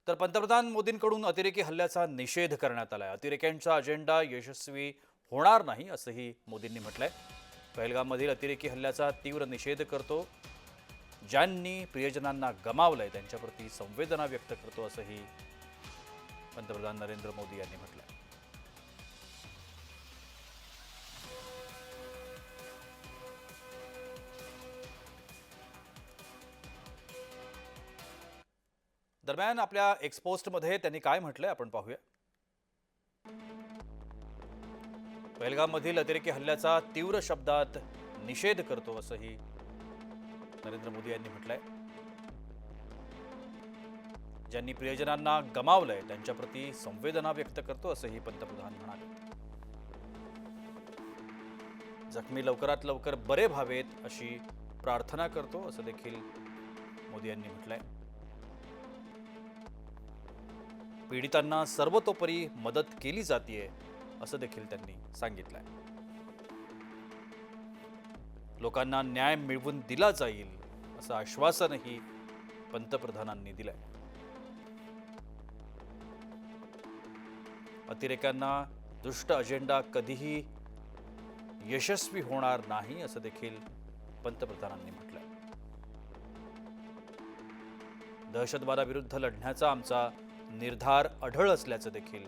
तर पंतप्रधान मोदींकडून अतिरेकी हल्ल्याचा निषेध करण्यात आलाय। अतिरेक्यांचा अजेंडा यशस्वी होणार नाही असंही मोदींनी म्हटलंय। पहलगाममधील अतिरेकी हल्ल्याचा तीव्र निषेध करतो। ज्यांनी प्रियजनांना गमावलंय त्यांच्याप्रती संवेदना व्यक्त करतो असंही पंतप्रधान नरेंद्र मोदी यांनी म्हटलंय। दरम्यान आपल्या एक्सपोस्टमध्ये त्यांनी काय म्हटलंय आपण पाहूया। पहलगाममधील अतिरेकी हल्ल्याचा तीव्र शब्दात निषेध करतो असंही नरेंद्र मोदी यांनी म्हटलंय। ज्यांनी प्रियजनांना गमावलंय त्यांच्याप्रती संवेदना व्यक्त करतो असंही पंतप्रधान म्हणाले। जखमी लवकरात लवकर बरे व्हावेत अशी प्रार्थना करतो असं देखील मोदी यांनी म्हटलंय। पीडितांना सर्वतोपरी मदत केली जातेय असं देखील त्यांनी सांगितलंय। लोकांना न्याय मिळवून दिला जाईल असं आश्वासनही पंतप्रधानांनी दिलंय। अतिरेक्यांना दुष्ट अजेंडा कधीही यशस्वी होणार नाही असं देखील पंतप्रधानांनी म्हटलंय। दहशतवादाविरुद्ध लढण्याचा आमचा निर्धार अढळ असल्याचं देखील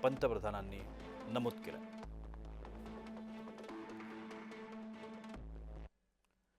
पंतप्रधानांनी नमूद केलं।